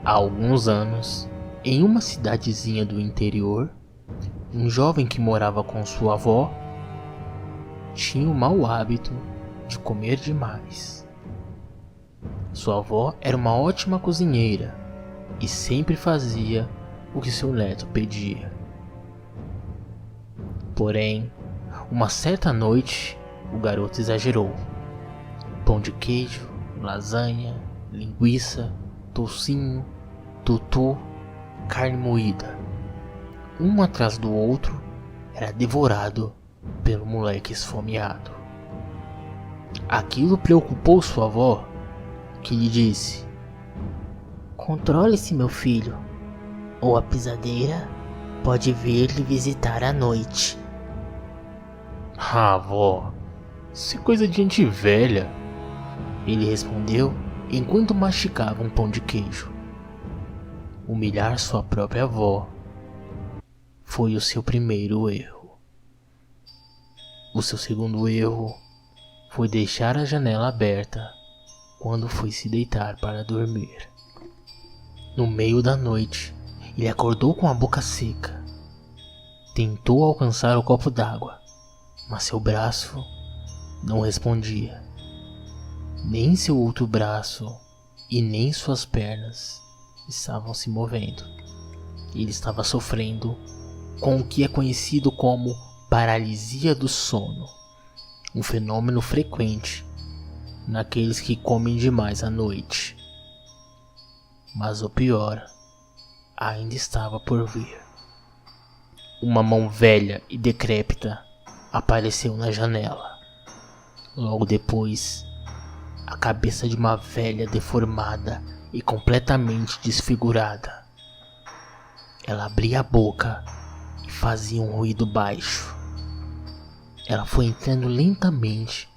Há alguns anos, em uma cidadezinha do interior, um jovem que morava com sua avó tinha o mau hábito de comer demais. Sua avó era uma ótima cozinheira e sempre fazia o que seu neto pedia. Porém, uma certa noite, o garoto exagerou. Pão de queijo, lasanha, linguiça, toucinho, tutu, carne moída, um atrás do outro, era devorado pelo moleque esfomeado. Aquilo preocupou sua avó, que lhe disse: "Controle-se, meu filho, ou a pisadeira pode vir lhe visitar à noite." "Ah, avó, isso é coisa de gente velha", ele respondeu enquanto mastigava um pão de queijo. Humilhar sua própria avó foi o seu primeiro erro. O seu segundo erro foi deixar a janela aberta quando foi se deitar para dormir. No meio da noite, ele acordou com a boca seca. Tentou alcançar o copo d'água, mas seu braço não respondia. Nem seu outro braço e nem suas pernas estavam se movendo. Ele estava sofrendo com o que é conhecido como paralisia do sono, um fenômeno frequente naqueles que comem demais à noite. Mas o pior ainda estava por vir. Uma mão velha e decrépita apareceu na janela. Logo depois, a cabeça de uma velha deformada e completamente desfigurada. Ela abria a boca e fazia um ruído baixo. Ela foi entrando lentamente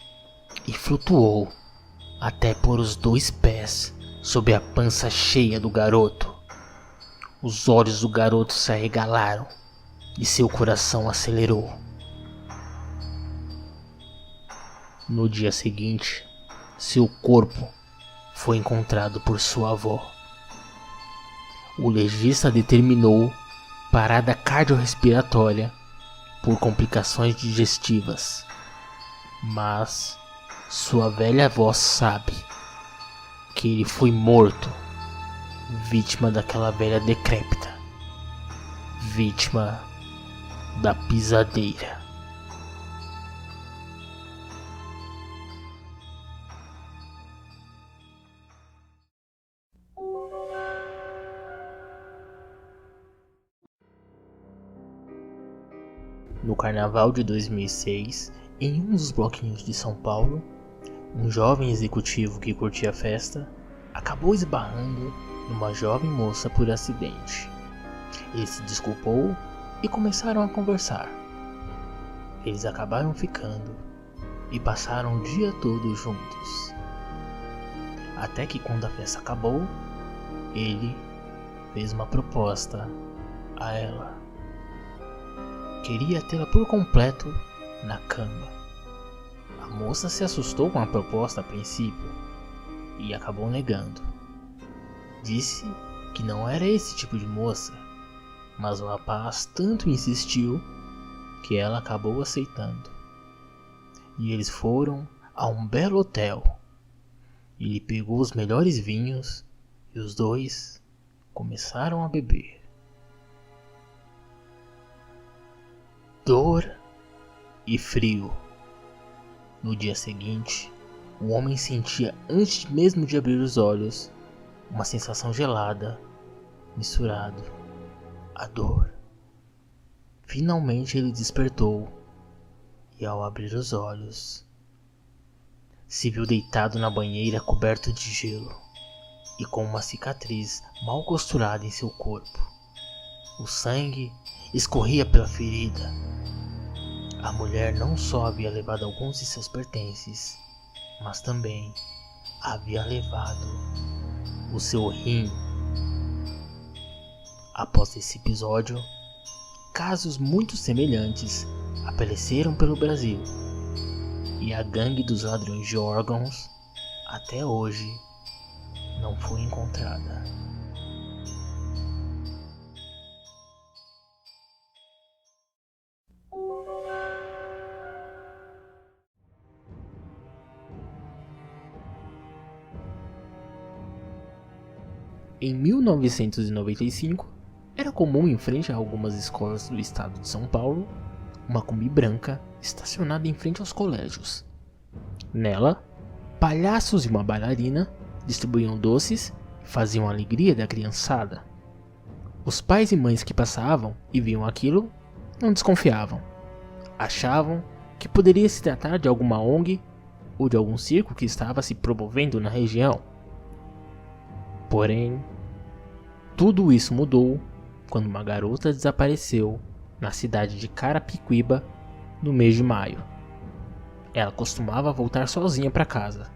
e flutuou até pôr os 2 pés sob a pança cheia do garoto. Os olhos do garoto se arregalaram e seu coração acelerou. No dia seguinte, seu corpo foi encontrado por sua avó. O legista determinou parada cardiorrespiratória por complicações digestivas, mas sua velha avó sabe que ele foi morto, vítima daquela velha decrépita, vítima da pisadeira. No carnaval de 2006, em um dos bloquinhos de São Paulo, um jovem executivo que curtia a festa acabou esbarrando numa jovem moça por acidente. Ele se desculpou e começaram a conversar. Eles acabaram ficando e passaram o dia todo juntos. Até que quando a festa acabou, ele fez uma proposta a ela. Queria tê-la por completo na cama. A moça se assustou com a proposta a princípio e acabou negando. Disse que não era esse tipo de moça, mas o rapaz tanto insistiu que ela acabou aceitando. E eles foram a um belo hotel. Ele pegou os melhores vinhos e os dois começaram a beber. Dor e frio. No dia seguinte, o homem sentia, antes mesmo de abrir os olhos, uma sensação gelada, misturado à dor. Finalmente ele despertou e, ao abrir os olhos, se viu deitado na banheira coberto de gelo e com uma cicatriz mal costurada em seu corpo. O sangue escorria pela ferida. A mulher não só havia levado alguns de seus pertences, mas também havia levado o seu rim. Após esse episódio, casos muito semelhantes apareceram pelo Brasil, e a gangue dos ladrões de órgãos até hoje não foi encontrada. Em 1995, era comum em frente a algumas escolas do estado de São Paulo, uma Kombi branca estacionada em frente aos colégios. Nela, palhaços e uma bailarina distribuíam doces e faziam a alegria da criançada. Os pais e mães que passavam e viam aquilo não desconfiavam. Achavam que poderia se tratar de alguma ONG ou de algum circo que estava se promovendo na região. Porém, tudo isso mudou quando uma garota desapareceu na cidade de Carapicuíba no mês de maio. Ela costumava voltar sozinha para casa,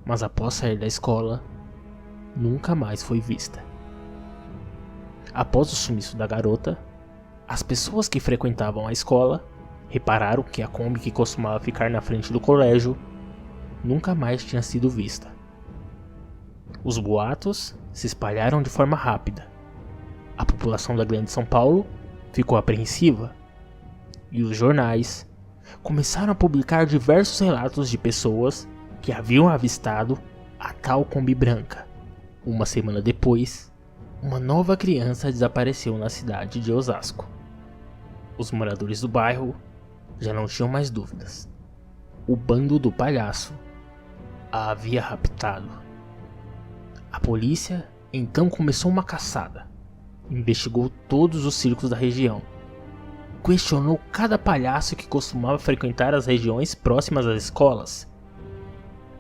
mas após sair da escola, nunca mais foi vista. Após o sumiço da garota, as pessoas que frequentavam a escola repararam que a Kombi que costumava ficar na frente do colégio nunca mais tinha sido vista. Os boatos se espalharam de forma rápida. A população da Grande São Paulo ficou apreensiva e os jornais começaram a publicar diversos relatos de pessoas que haviam avistado a tal Kombi branca. Uma semana depois, uma nova criança desapareceu na cidade de Osasco. Os moradores do bairro já não tinham mais dúvidas. O bando do palhaço a havia raptado. A polícia então começou uma caçada. Investigou todos os circos da região. Questionou cada palhaço que costumava frequentar as regiões próximas às escolas.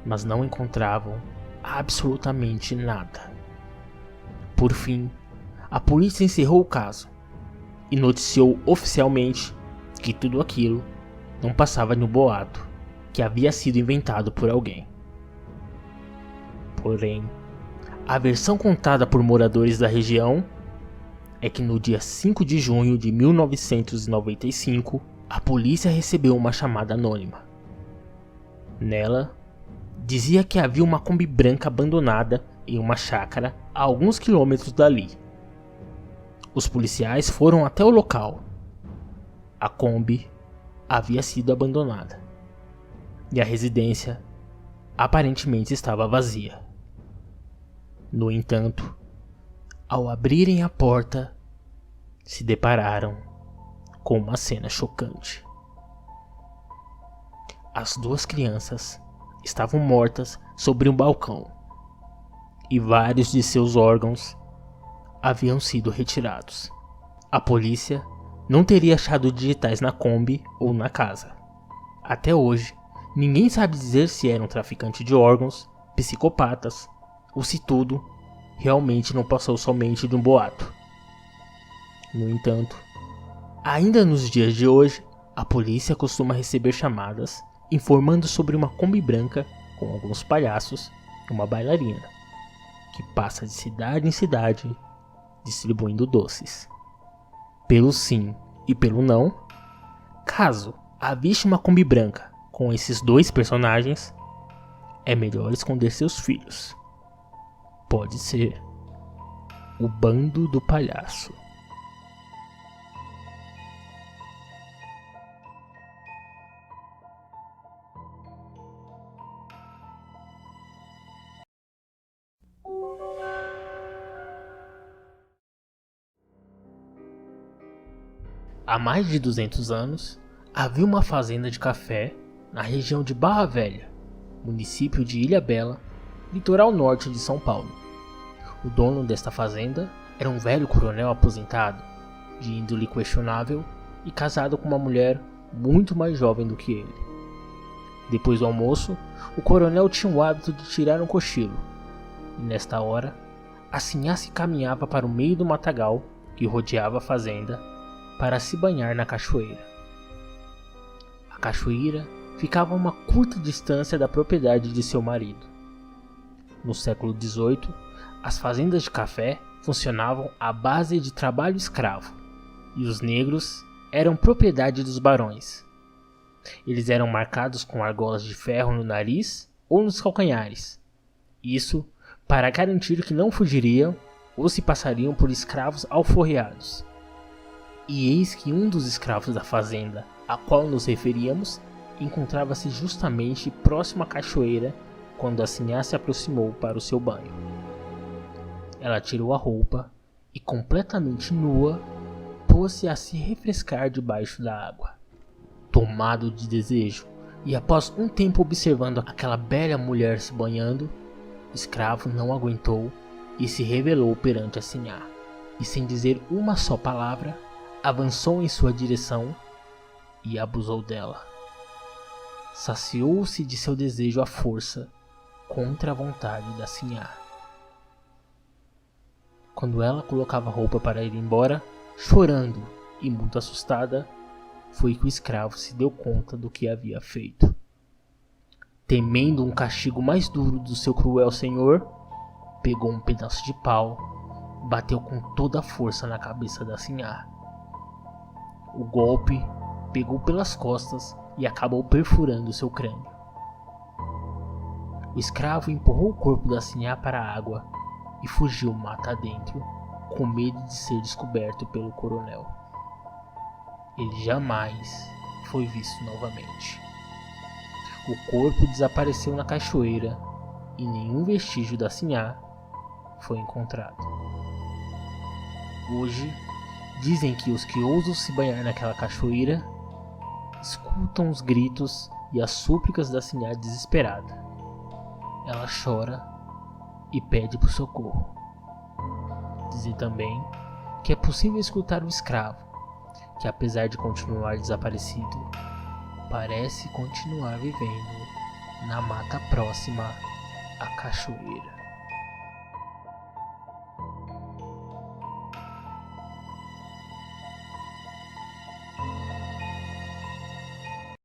Mas não encontravam absolutamente nada. Por fim, a polícia encerrou o caso e noticiou oficialmente que tudo aquilo não passava de um boato que havia sido inventado por alguém. Porém, a versão contada por moradores da região é que no dia 5 de junho de 1995, a polícia recebeu uma chamada anônima. Nela, dizia que havia uma Kombi branca abandonada em uma chácara a alguns quilômetros dali. Os policiais foram até o local. A Kombi havia sido abandonada e a residência aparentemente estava vazia. No entanto, ao abrirem a porta, se depararam com uma cena chocante. As duas crianças estavam mortas sobre um balcão e vários de seus órgãos haviam sido retirados. A polícia não teria achado digitais na Kombi ou na casa. Até hoje, ninguém sabe dizer se eram traficantes de órgãos, psicopatas ou se tudo realmente não passou somente de um boato. No entanto, ainda nos dias de hoje, a polícia costuma receber chamadas informando sobre uma Kombi branca com alguns palhaços e uma bailarina, que passa de cidade em cidade distribuindo doces. Pelo sim e pelo não, caso aviste uma Kombi branca com esses dois personagens, é melhor esconder seus filhos. Pode ser o bando do palhaço. Há mais de 200 anos, havia uma fazenda de café na região de Barra Velha, município de Ilhabela, litoral norte de São Paulo. O dono desta fazenda era um velho coronel aposentado, de índole questionável e casado com uma mulher muito mais jovem do que ele. Depois do almoço, o coronel tinha o hábito de tirar um cochilo, e nesta hora, a sinhá se caminhava para o meio do matagal que rodeava a fazenda para se banhar na cachoeira. A cachoeira ficava a uma curta distância da propriedade de seu marido. No século XVIII, as fazendas de café funcionavam à base de trabalho escravo, e os negros eram propriedade dos barões. Eles eram marcados com argolas de ferro no nariz ou nos calcanhares, isso para garantir que não fugiriam ou se passariam por escravos alforriados. E eis que um dos escravos da fazenda a qual nos referíamos encontrava-se justamente próximo à cachoeira quando a sinhá se aproximou para o seu banho. ela tirou a roupa e, completamente nua, pôs-se a se refrescar debaixo da água. Tomado de desejo, e após um tempo observando aquela bela mulher se banhando, o escravo não aguentou e se revelou perante a Sinhá, e sem dizer uma só palavra, avançou em sua direção e abusou dela. Saciou-se de seu desejo à força, contra a vontade da Sinhá. Quando ela colocava roupa para ir embora, chorando e muito assustada, foi que o escravo se deu conta do que havia feito. Temendo um castigo mais duro do seu cruel senhor, pegou um pedaço de pau, bateu com toda a força na cabeça da Sinhá. O golpe pegou pelas costas e acabou perfurando seu crânio. O escravo empurrou o corpo da Sinhá para a água e fugiu mata adentro, com medo de ser descoberto pelo coronel. Ele jamais foi visto novamente. O corpo desapareceu na cachoeira e nenhum vestígio da Sinhá foi encontrado. Hoje, dizem que os que ousam se banhar naquela cachoeira escutam os gritos e as súplicas da Sinhá desesperada. Ela chora e pede por socorro. Dizem também que é possível escutar o escravo, que apesar de continuar desaparecido, parece continuar vivendo na mata próxima à cachoeira.